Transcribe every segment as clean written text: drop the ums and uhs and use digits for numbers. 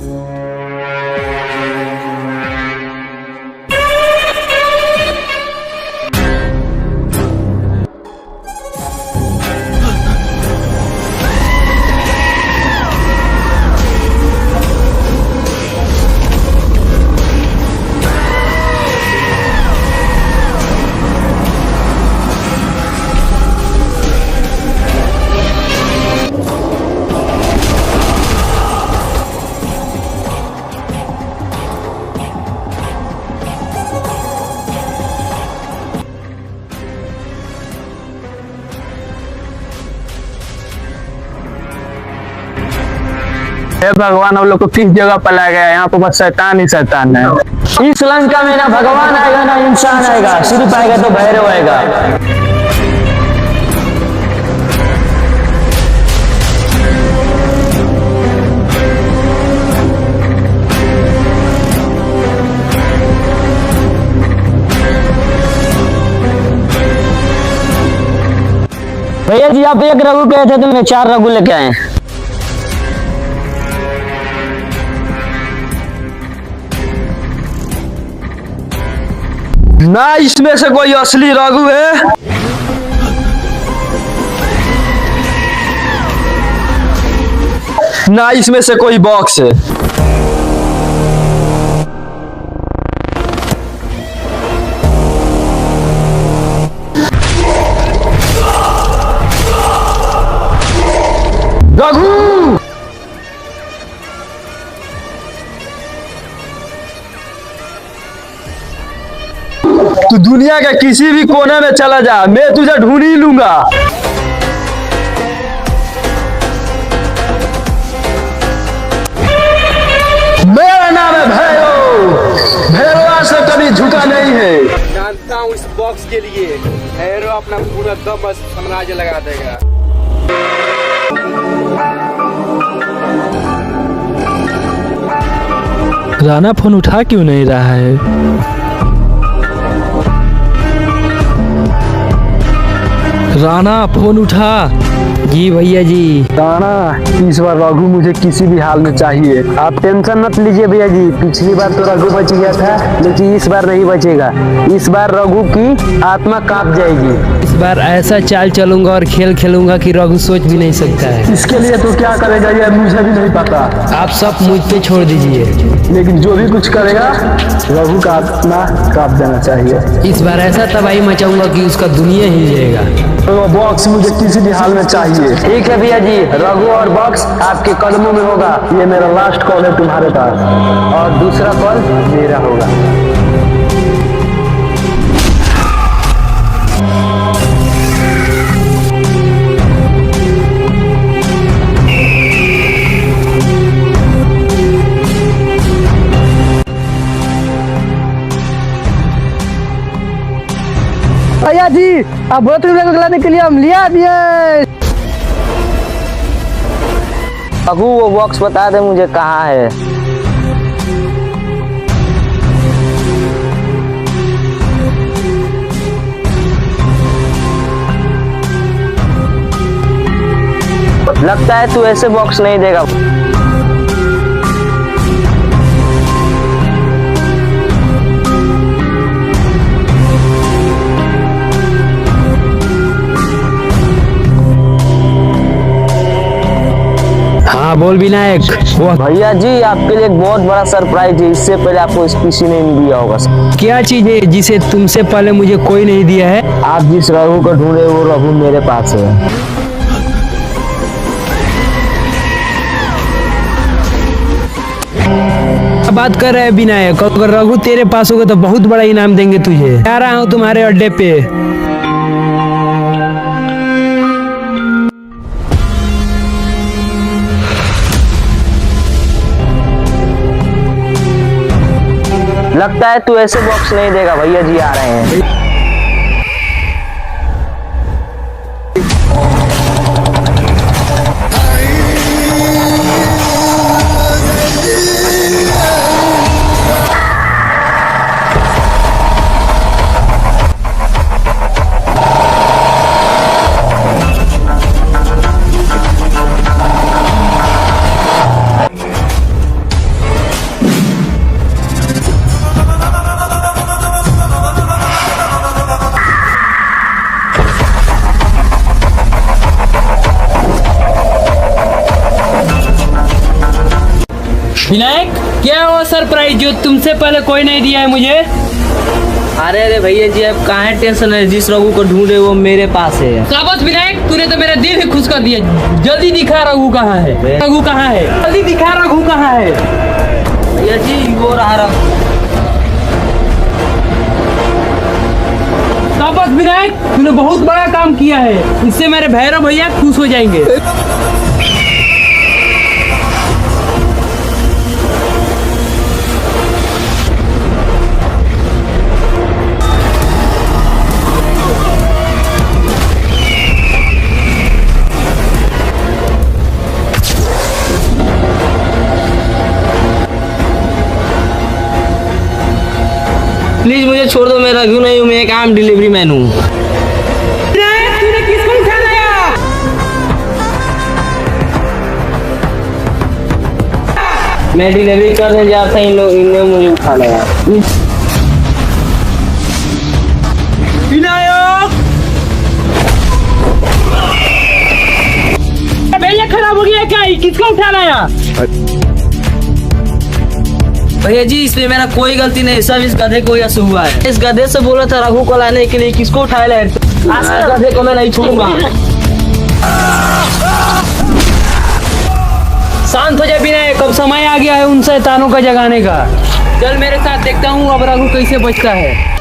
हे भगवान, हम लोग को किस जगह पर लाया गया? यहाँ पर बस शैतान ही शैतान है। इस लंका में ना भगवान आएगा ना इंसान आएगा, सिर्फ आएगा तो भैरव आएगा। भैया जी, आप एक रघु कहे थे तो मैं 4 रघु लेके आए। ना इसमें से कोई असली रघु है, ना इसमें से कोई बॉक्स है। रघु, तू दुनिया के किसी भी कोने में चला जा, मैं तुझे ढूंढ ही लूंगा। मेरा नाम है भैरव, भैरवा से कभी झुका नहीं है। जानता हूँ इस बॉक्स के लिए भैरव अपना पूरा दम साम्राज्य लगा देगा। राणा फोन उठा क्यों नहीं रहा है? राणा फोन उठा। जी भैया जी। राणा, इस बार रघु मुझे किसी भी हाल में चाहिए। आप टेंशन मत लीजिए भैया जी, पिछली बार तो रघु बच गया था, लेकिन इस बार नहीं बचेगा। इस बार रघु की आत्मा कांप जाएगी। इस बार ऐसा चाल चलूंगा और खेल खेलूंगा कि रघु सोच भी नहीं सकता है। इसके लिए तो क्या करेगा ये मुझे भी नहीं पता। आप सब मुझ पे छोड़ दीजिए, लेकिन जो भी कुछ करेगा रघु का आत्मा कांप देना चाहिए। इस बार ऐसा तबाही मचाऊंगा कि उसका दुनिया हिल जाएगा। तो बॉक्स मुझे किसी भी हाल में चाहिए। ठीक है भैया जी, रघु और बॉक्स आपके कदमों में होगा। ये मेरा लास्ट कॉल है तुम्हारे पास, और दूसरा कॉल मेरा होगा। भैया जी, अब बहुत रुपये को खिलाने के लिए हम लिया दिए। रघु, वो बॉक्स बता दे मुझे कहाँ है। लगता है तू ऐसे बॉक्स नहीं देगा। हाँ बोल विनायक। भैया जी, आपके लिए एक बहुत बड़ा सरप्राइज है। इससे पहले आपको किसी ने नहीं दिया होगा। क्या चीज है जिसे तुमसे पहले मुझे कोई नहीं दिया है? आप जिस रघु को ढूंढे वो रघु मेरे पास है। बात कर रहे हैं विनायक, अगर रघु तेरे पास होगा तो बहुत बड़ा इनाम देंगे तुझे। आ रहा हूँ तुम्हारे अड्डे पे। लगता है तू ऐसे बॉक्स नहीं देगा। भैया जी आ रहे हैं। विनायक, क्या वो सरप्राइज जो तुमसे पहले कोई नहीं दिया है मुझे? अरे भैया जी, अब कहाँ टेंशन है, जिस रघु को ढूंढे वो मेरे पास है। शाबाश विनायक, तूने तो मेरा दिल ही खुश कर दिया। जल्दी दिखा रघु कहाँ है, रघु कहाँ है, जल्दी दिखा रघु कहाँ है। भैया जी वो रहा रघु। शाबाश विनायक, तूने बहुत बड़ा काम किया है। इससे मेरे भैरव भैया खुश हो जाएंगे। प्लीज मुझे छोड़ दो, मैं रघु नहीं हूँ, मैं एक आम डिलीवरी मैन हूँ। तूने किसको उठा लाया? मैं डिलीवरी करने जाता इन लोग, इनने मुझे उठा लाया। विनायक, भैया खराब हो गया क्या? किसको उठा लाया? भैया जी इसमें मेरा कोई गलती नहीं, सब इस गधे को यश हुआ है। इस गधे से बोला था रघु को लाने के लिए, किसको उठाया लाए? आज इस गधे को मैं नहीं छोड़ूंगा। शांत हो जा विनायक, अब समय आ गया है उन शैतानों का जगाने का। चल मेरे साथ, देखता हूँ अब रघु कैसे बचता है।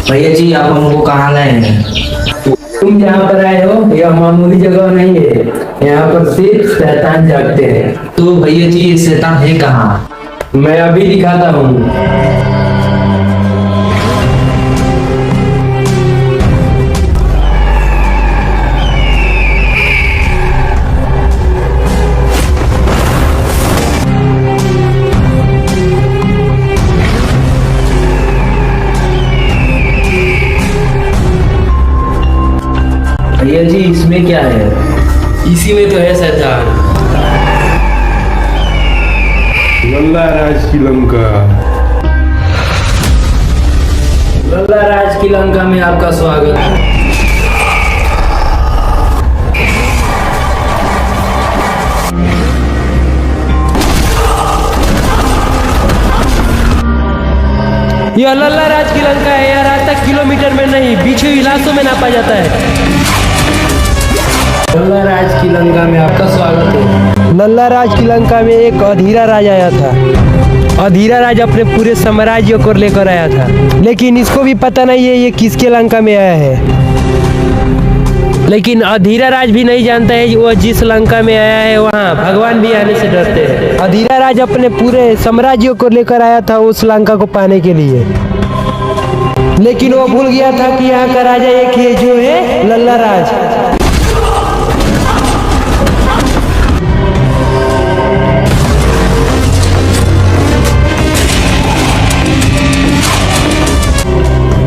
भैया जी आप हमको कहाँ लाए हैं? तुम जहाँ पर आए हो यह मामूली जगह नहीं है, यहाँ पर सिर्फ शैतान जागते हैं। तो भैया जी ये शैतान है कहाँ? मैं अभी दिखाता हूँ। भैया जी इसमें क्या है? इसी में तो है शैतान। लल्ला राज की लंका। लल्ला राज की लंका में आपका स्वागत है। यह लल्ला राज की लंका है। यह रास्ता किलोमीटर में नहीं, बीचों इलाकों में नापा जाता है। लल्ला राज की लंका में आपका स्वागत है। लल्ला राज की लंका में एक अधीरा राज आया था। अधीरा राज अपने पूरे साम्राज्य को लेकर आया था, लेकिन इसको भी पता नहीं है ये किसके लंका में आया है। लेकिन अधीरा राज भी नहीं जानता है वो जिस लंका में आया है वहाँ भगवान भी आने से डरते हैं। अधीरा राज अपने पूरे साम्राज्य को लेकर आया था उस लंका को पाने के लिए, लेकिन वो भूल गया था कि यहाँ का राजा एक है जो है लल्ला राज।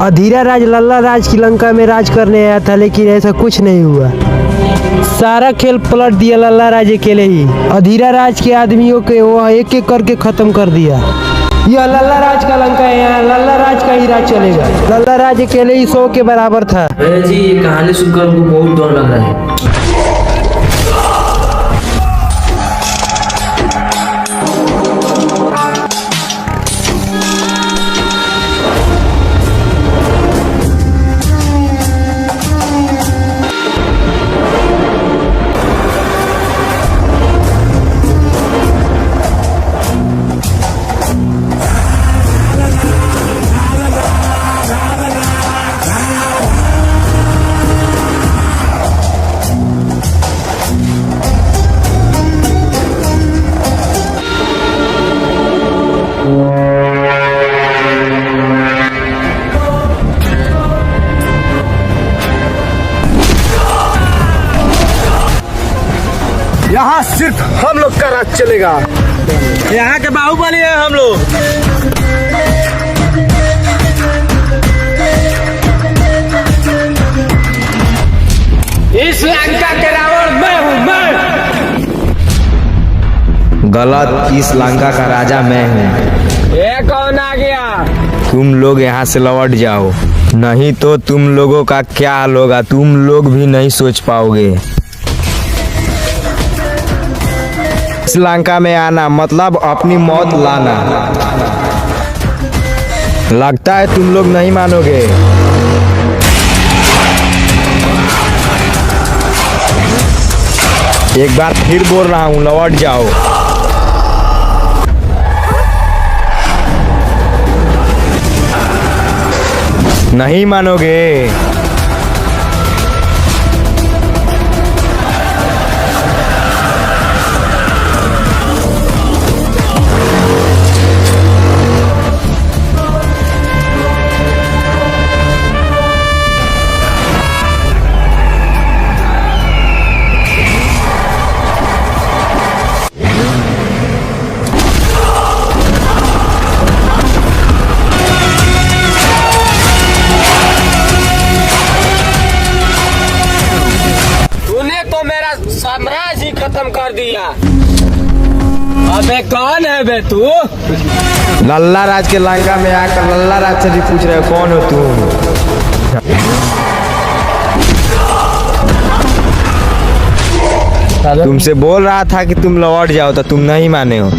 अधीरा राज लल्ला राज की लंका में राज करने आया था, लेकिन ऐसा कुछ नहीं हुआ। सारा खेल पलट दिया लल्ला राज अकेले ही। अधीरा राज के आदमियों के वो एक एक करके खत्म कर दिया। यह लल्ला राज का लंका है, यहाँ लल्ला राज का ही राज चलेगा। लल्ला राज अकेले ही 100 के बराबर था। भैया जी ये कहानी सुनकर हमको बहुत डर लग रहा है। सिर्फ हम लोग का राज चलेगा। यहाँ के बाहुबली है हम लोग। इस लंका के रावण मैं हूँ, मैं। गलत, इस लंका का राजा मैं हूँ। ये कौन आ गया? तुम लोग यहाँ से लौट जाओ, नहीं तो तुम लोगों का क्या हाल होगा तुम लोग भी नहीं सोच पाओगे। इस लंका में आना मतलब अपनी मौत लाना। लगता है तुम लोग नहीं मानोगे। एक बार फिर बोल रहा हूँ, लौट जाओ। नहीं मानोगे। तूने तो मेरा साम्राज्य ही खत्म कर दिया। अबे कौन है बे तू? लल्ला राज के लंका में आकर लल्ला राज से भी पूछ रहे हो कौन हो तुम। तुमसे बोल रहा था कि तुम लौट जाओ तो तुम नहीं माने हो।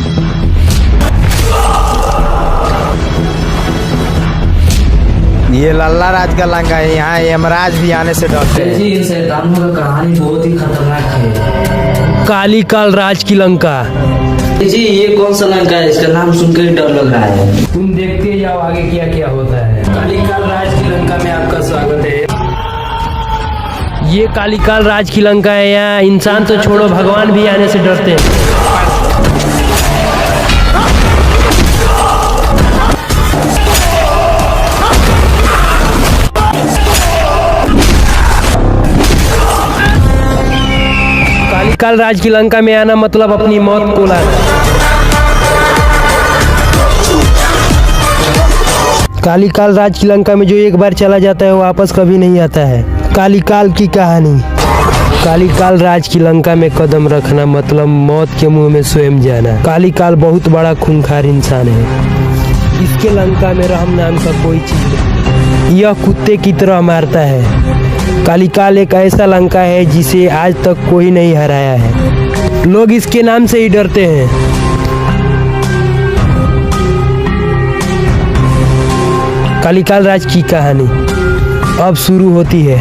ये लल्ला राज का लंका है, यहाँ यमराज भी आने से डरते हैं। जी इन शैतानों का कहानी बहुत ही खतरनाक है। काली काल राज की लंका। जी ये कौन सा लंका है? इसका नाम सुनकर ही डर लग रहा है। तुम देखते जाओ आगे क्या क्या होता है। कालीकाल राज की लंका में आपका स्वागत है। ये कालीकाल राज की लंका है। यहाँ इंसान तो छोड़ो, भगवान भी आने से डरते हैं। कालीकाल राज की लंका में आना मतलब अपनी मौत को लाना। कालीकाल राज की लंका में जो एक बार चला जाता है वो वापस कभी नहीं आता है। कालीकाल की कहानी। कालीकाल राज की लंका में कदम रखना मतलब मौत के मुंह में स्वयं जाना। कालीकाल बहुत बड़ा खूंखार इंसान है। इसके लंका में रहम नाम का कोई चीज नहीं। यह कुत्ते की तरह मारता है। कालीकाल एक ऐसा लंका है जिसे आज तक कोई नहीं हराया है। लोग इसके नाम से ही डरते हैं। कालीकाल राज की कहानी अब शुरू होती है।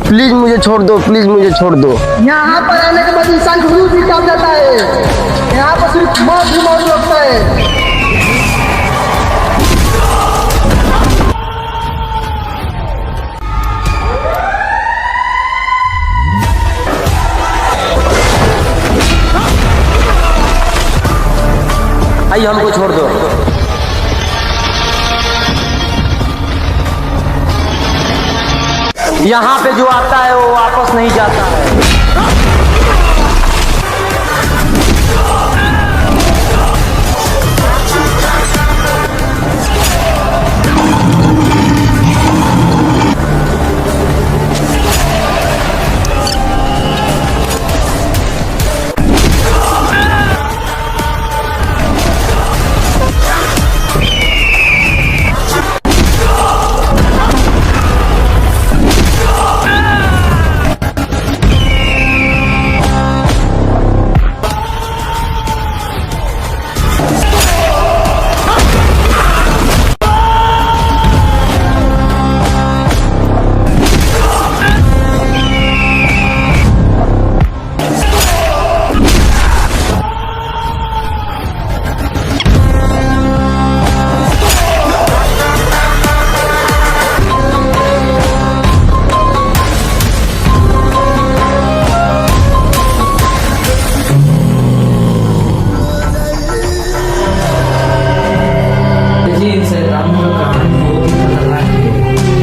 प्लीज मुझे छोड़ दो, प्लीज मुझे छोड़ दो। यहाँ पर आने के बाद इंसान का रूप भी काट जाता है। यहाँ पर सिर्फ मौत ही मौत लगता है। भाई हमको छोड़ दो। यहाँ पे जो आता है वो वापस नहीं जाता है।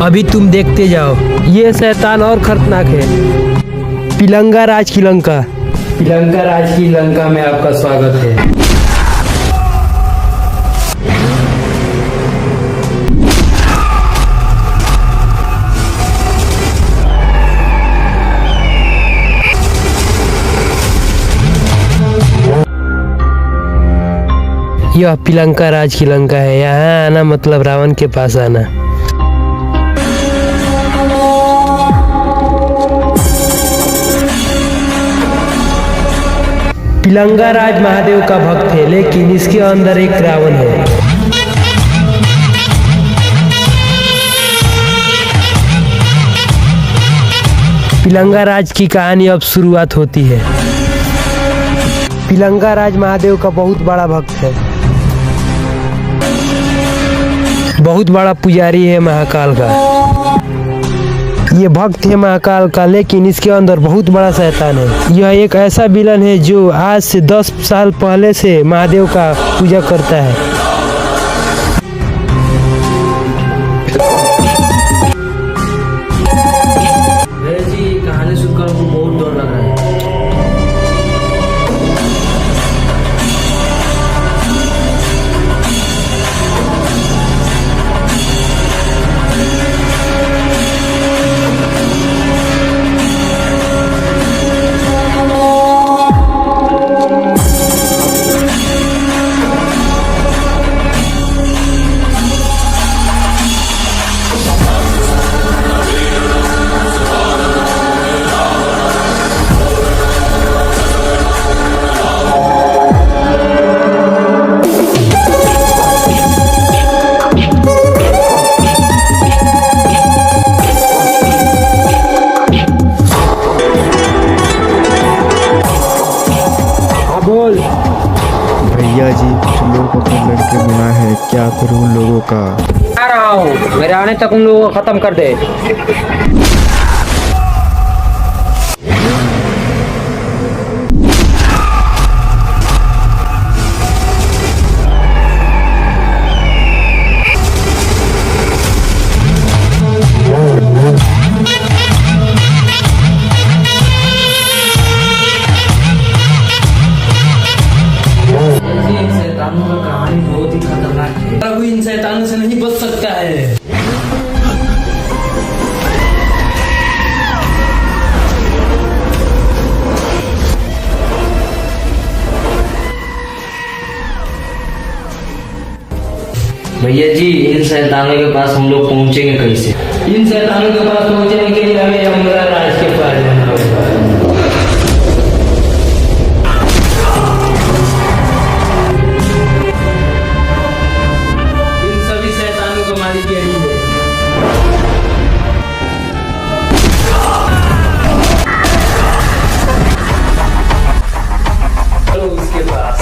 अभी तुम देखते जाओ, ये शैतान और खतरनाक है। पिलंगा राज की लंका। पिलंगा राज की लंका में आपका स्वागत है। यह पिलंका राज की लंका है। यहाँ आना मतलब रावण के पास आना। पिलंगा राज महादेव का भक्त है, लेकिन इसके अंदर एक रावण है। पिलंगा राज की कहानी अब शुरुआत होती है। पिलंगा राज महादेव का बहुत बड़ा भक्त है, बहुत बड़ा पुजारी है महाकाल का। ये भक्त है महाकाल का, लेकिन इसके अंदर बहुत बड़ा शैतान है। यह एक ऐसा विलन है जो आज से 10 साल पहले से महादेव का पूजा करता है। जी कहानी सुनकर हमको बहुत डर लग रहा है। भैया जी कुछ लोग अपने लड़के बुना है, क्या करूं उन लोगों का। आ रहा हूँ, मेरे आने तक उन लोगों को खत्म कर दे। शैतानों का कहानी बहुत ही खतरनाक है। प्रभु इन शैतानों से नहीं बच सकता है। भैया जी इन शैतानों के पास हम लोग पहुंचेंगे कैसे? इन शैतानों के पास पहुंचने के लिए हमें यमराज राज के पास जाना होगा। इन सभी शैतानों को मारी गई है। चलो उसके पास।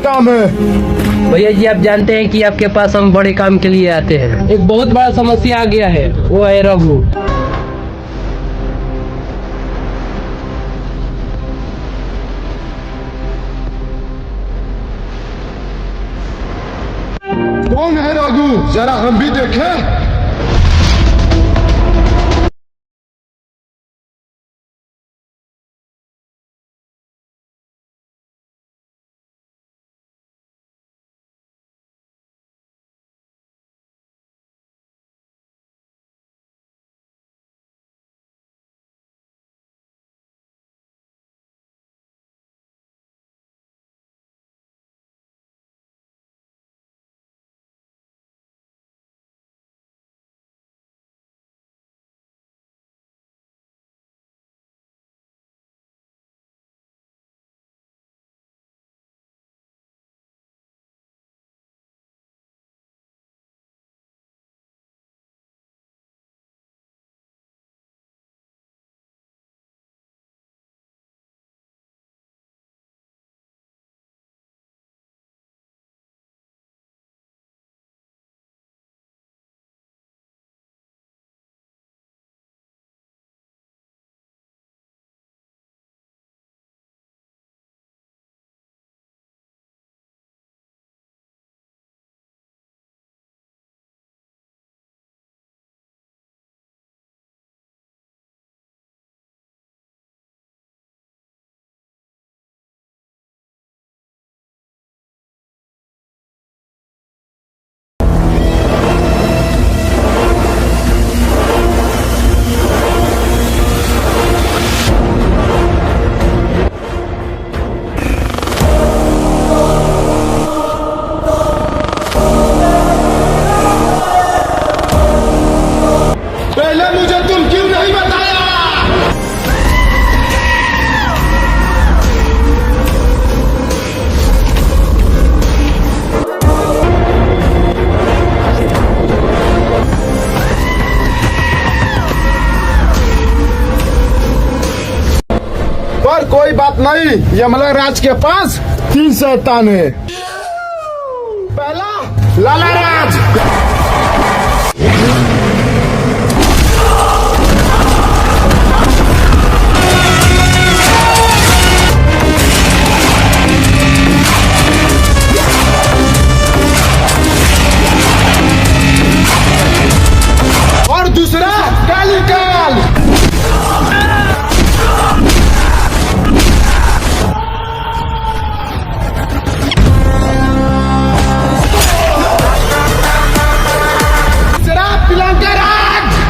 काम है? भैया जी आप जानते हैं कि आपके पास हम बड़े काम के लिए आते हैं। एक बहुत बड़ा समस्या आ गया है, वो है रघु। कौन है रघु? जरा हम भी देखें। पहले मुझे तुम क्यों नहीं बताया? पर कोई बात नहीं, यमला राज के पास 3 शैतान है। पहला लाला राज, और दूसरा कालीकाल। तीसरा पिलंका राज।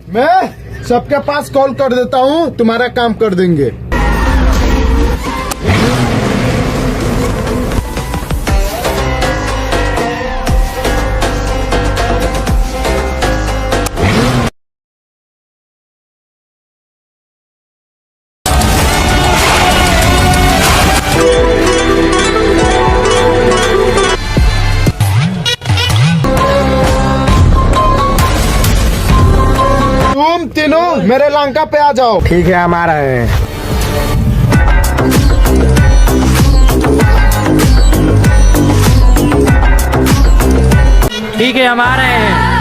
मैं सबके पास कॉल कर देता हूँ, तुम्हारा काम कर देंगे। तुम तीनों मेरे लंका पे आ जाओ। ठीक है, हम आ रहे हैं। ठीक है, हम आ रहे हैं।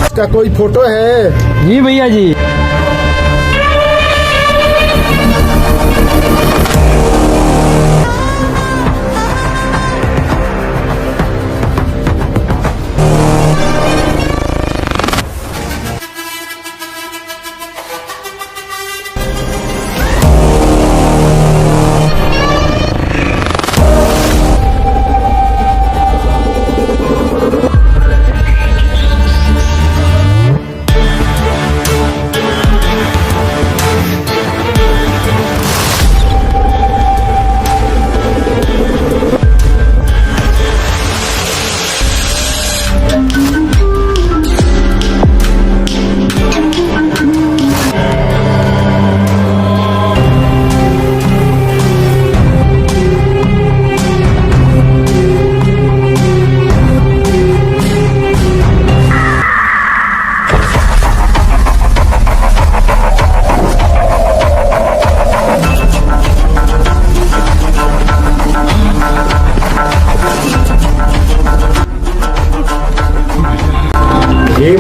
इसका कोई फोटो है? जी भैया जी।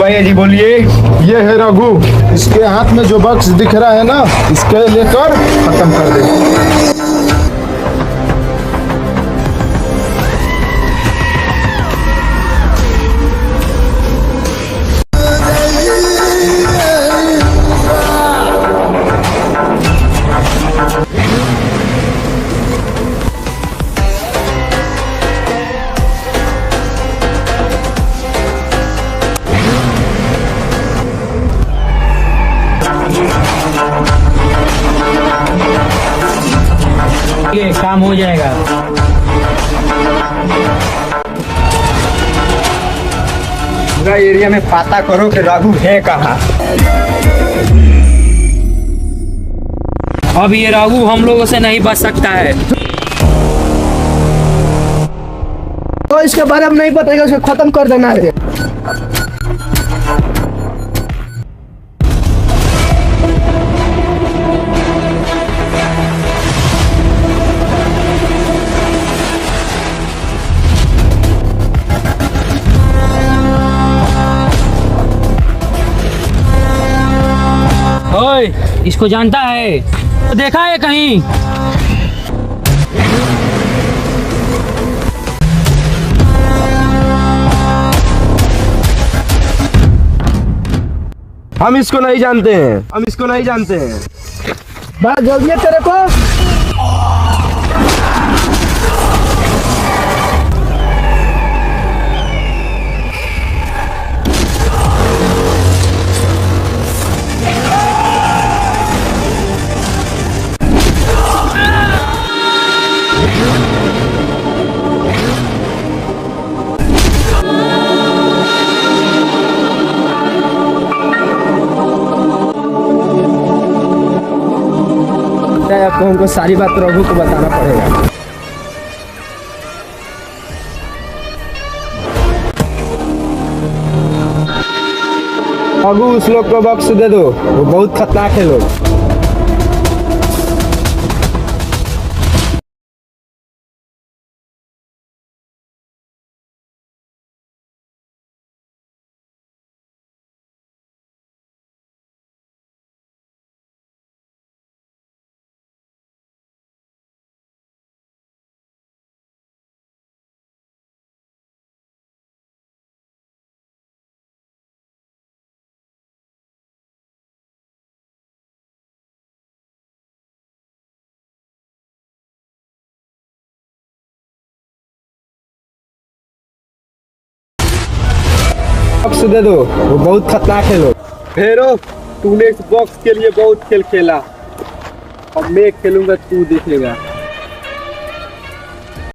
भैया जी बोलिए। ये है रघु, इसके हाथ में जो बक्स दिख रहा है ना, इसके लेकर खत्म कर दे। ये काम हो जाएगा। पूरा एरिया में पता करो कि रघु है कहाँ। अब ये राघु हम लोगों से नहीं बच सकता है। तो इसके बारे में नहीं बताएगा, उसको खत्म कर देना है। ओए, इसको जानता है? तो देखा है कहीं? हम इसको नहीं जानते हैं, हम इसको नहीं जानते हैं। बड़ा जल्दी है तेरे को। आपको हमको सारी बात रघु को बताना पड़ेगा। रघु, उस लोग को बक्स दे दो, वो बहुत खतरनाक है लोग। बक्स दे दो, वो बहुत खतरनाक है लोग। भैरव, तूने इस बॉक्स के लिए बहुत खेल खेला, अब मैं खेलूंगा, तू देखेगा।